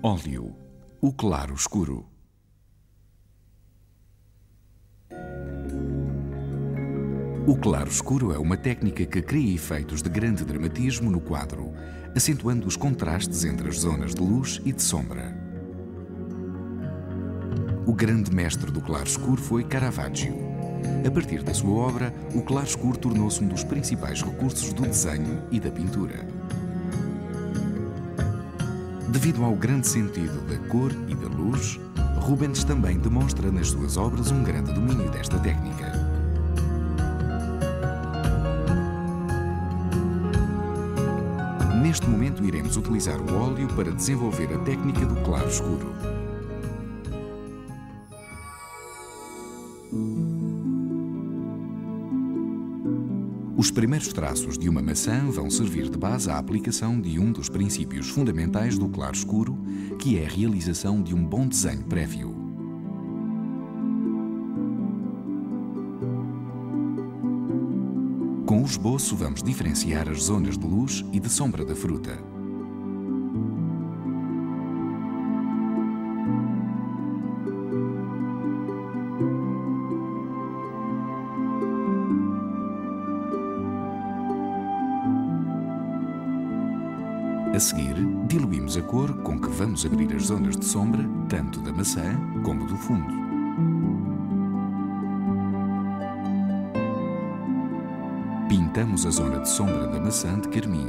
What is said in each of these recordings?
Óleo, o claro escuro. O claro escuro é uma técnica que cria efeitos de grande dramatismo no quadro, acentuando os contrastes entre as zonas de luz e de sombra. O grande mestre do claro escuro foi Caravaggio. A partir da sua obra, o claro escuro tornou-se um dos principais recursos do desenho e da pintura. Devido ao grande sentido da cor e da luz, Rubens também demonstra nas suas obras um grande domínio desta técnica. Neste momento iremos utilizar o óleo para desenvolver a técnica do claro escuro. Os primeiros traços de uma maçã vão servir de base à aplicação de um dos princípios fundamentais do claro escuro, que é a realização de um bom desenho prévio. Com o esboço vamos diferenciar as zonas de luz e de sombra da fruta. A seguir, diluímos a cor com que vamos abrir as zonas de sombra, tanto da maçã como do fundo. Pintamos a zona de sombra da maçã de carmim.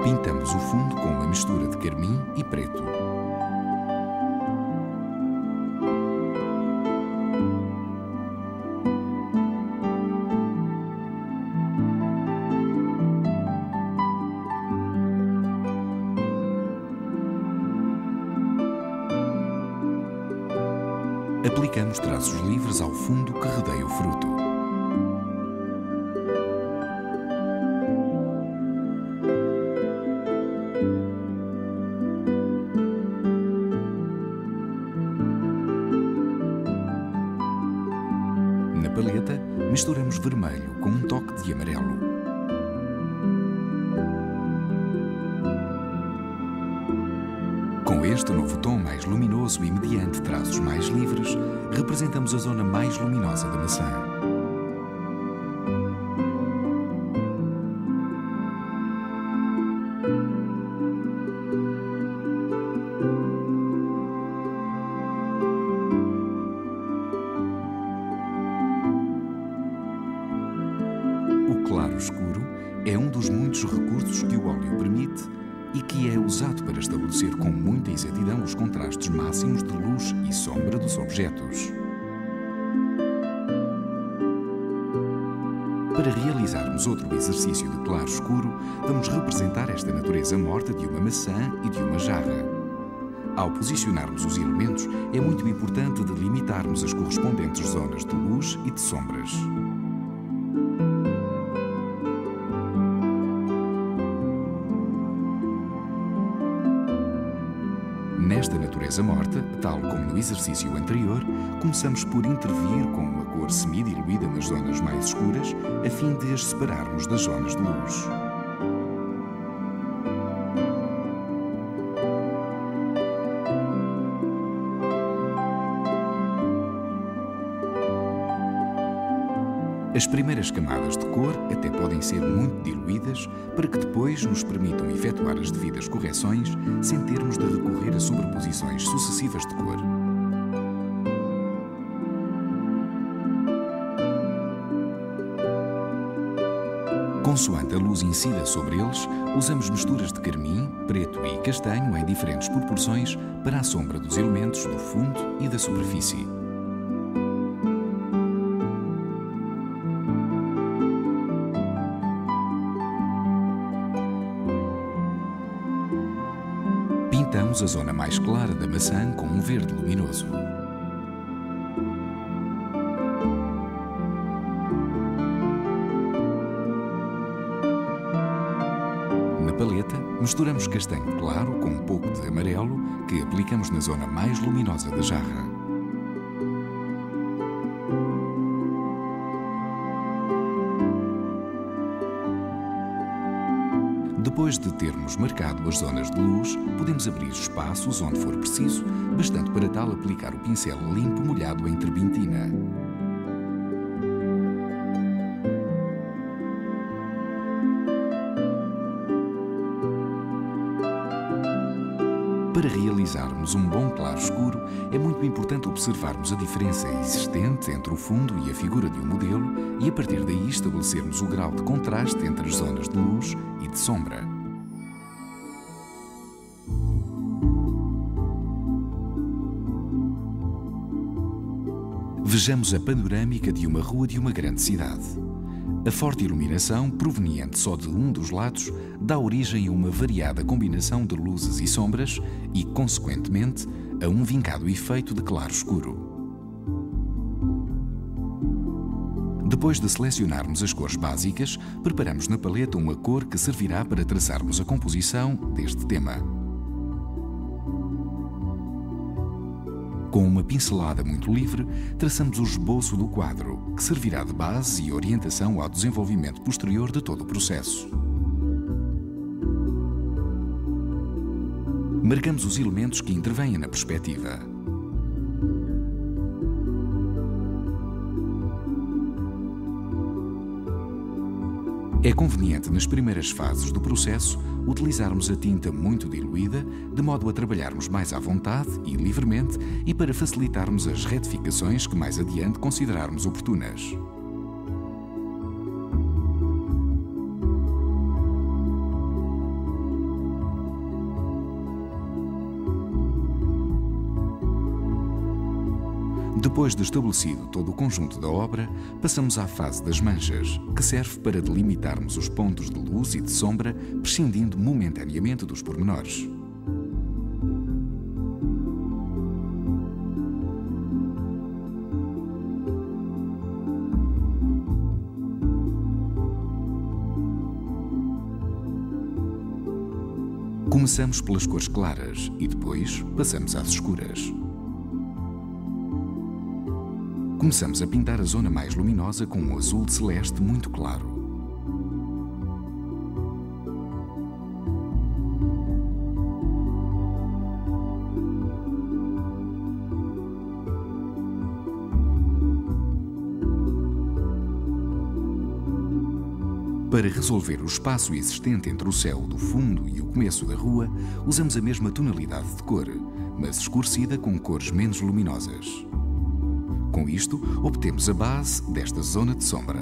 Pintamos o fundo com uma mistura de carmim e preto. Aplicamos traços livres ao fundo que rodeia o fruto. Na paleta, misturamos vermelho com um toque de amarelo. Com este novo tom mais luminoso e mediante traços mais livres, representamos a zona mais luminosa da maçã. O claro escuro é um dos muitos recursos que o óleo permite e que é usado para estabelecer com muita exatidão os contrastes máximos de luz e sombra dos objetos. Para realizarmos outro exercício de claro escuro, vamos representar esta natureza morta de uma maçã e de uma jarra. Ao posicionarmos os elementos, é muito importante delimitarmos as correspondentes zonas de luz e de sombras. Nesta natureza morta, tal como no exercício anterior, começamos por intervir com uma cor semi-diluída nas zonas mais escuras, a fim de as separarmos das zonas de luz. As primeiras camadas de cor até podem ser muito diluídas para que depois nos permitam efetuar as devidas correções sem termos de recorrer a sobreposições sucessivas de cor. Consoante a luz incida sobre eles, usamos misturas de carmim, preto e castanho em diferentes proporções para a sombra dos elementos do fundo e da superfície. Pintamos a zona mais clara da maçã com um verde luminoso. Na paleta, misturamos castanho claro com um pouco de amarelo que aplicamos na zona mais luminosa da jarra. Depois de termos marcado as zonas de luz, podemos abrir espaços onde for preciso, bastante para tal aplicar o pincel limpo molhado em turbentina. Para realizarmos um bom claro-escuro, é muito importante observarmos a diferença existente entre o fundo e a figura de um modelo e, a partir daí, estabelecermos o grau de contraste entre as zonas de luz e de sombra. Vejamos a panorâmica de uma rua de uma grande cidade. A forte iluminação, proveniente só de um dos lados, dá origem a uma variada combinação de luzes e sombras e, consequentemente, a um vincado efeito de claro-escuro. Depois de selecionarmos as cores básicas, preparamos na paleta uma cor que servirá para traçarmos a composição deste tema. Com uma pincelada muito livre, traçamos o esboço do quadro, que servirá de base e orientação ao desenvolvimento posterior de todo o processo. Marcamos os elementos que intervêm na perspectiva. É conveniente, nas primeiras fases do processo, utilizarmos a tinta muito diluída, de modo a trabalharmos mais à vontade e livremente e para facilitarmos as retificações que mais adiante considerarmos oportunas. Depois de estabelecido todo o conjunto da obra, passamos à fase das manchas, que serve para delimitarmos os pontos de luz e de sombra, prescindindo momentaneamente dos pormenores. Começamos pelas cores claras e depois passamos às escuras. Começamos a pintar a zona mais luminosa com um azul celeste muito claro. Para resolver o espaço existente entre o céu do fundo e o começo da rua, usamos a mesma tonalidade de cor, mas escurecida com cores menos luminosas. Com isto, obtemos a base desta zona de sombra.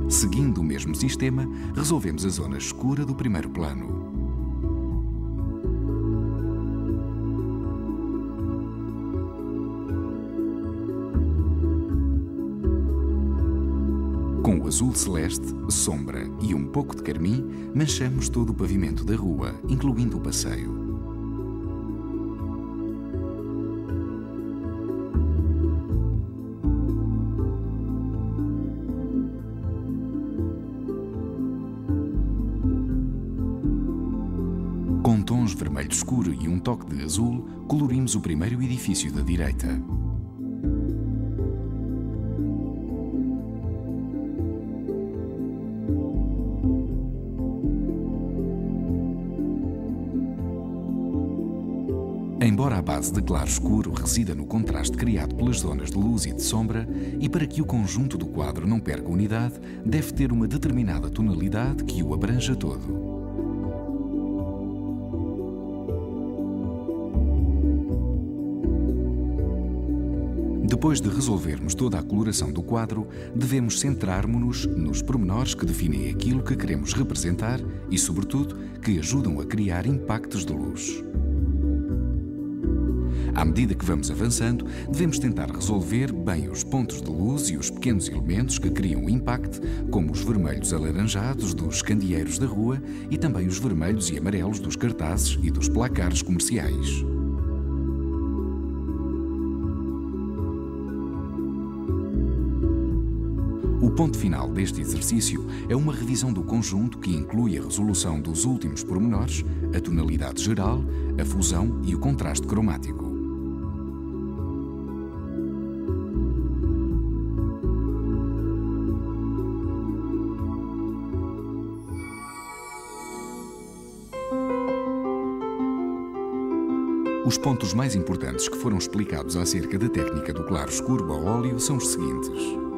Seguindo o mesmo sistema, resolvemos a zona escura do primeiro plano. Com o azul celeste, sombra e um pouco de carmim, manchamos todo o pavimento da rua, incluindo o passeio. Com tons vermelho escuro e um toque de azul, colorimos o primeiro edifício da direita. Embora a base de claro-escuro resida no contraste criado pelas zonas de luz e de sombra, e para que o conjunto do quadro não perca unidade, deve ter uma determinada tonalidade que o abranja todo. Depois de resolvermos toda a coloração do quadro, devemos centrar-nos nos pormenores que definem aquilo que queremos representar e, sobretudo, que ajudam a criar impactos de luz. À medida que vamos avançando, devemos tentar resolver bem os pontos de luz e os pequenos elementos que criam impacto, como os vermelhos alaranjados dos candeeiros da rua e também os vermelhos e amarelos dos cartazes e dos placares comerciais. O O ponto final deste exercício é uma revisão do conjunto que inclui a resolução dos últimos pormenores, a tonalidade geral, a fusão e o contraste cromático. Os pontos mais importantes que foram explicados acerca da técnica do claro-escuro ao óleo são os seguintes.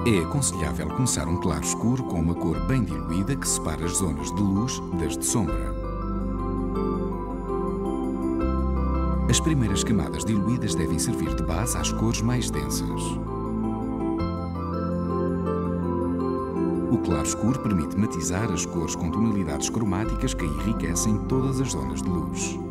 É aconselhável começar um claro-escuro com uma cor bem diluída que separa as zonas de luz das de sombra. As primeiras camadas diluídas devem servir de base às cores mais densas. O claro-escuro permite matizar as cores com tonalidades cromáticas que enriquecem todas as zonas de luz.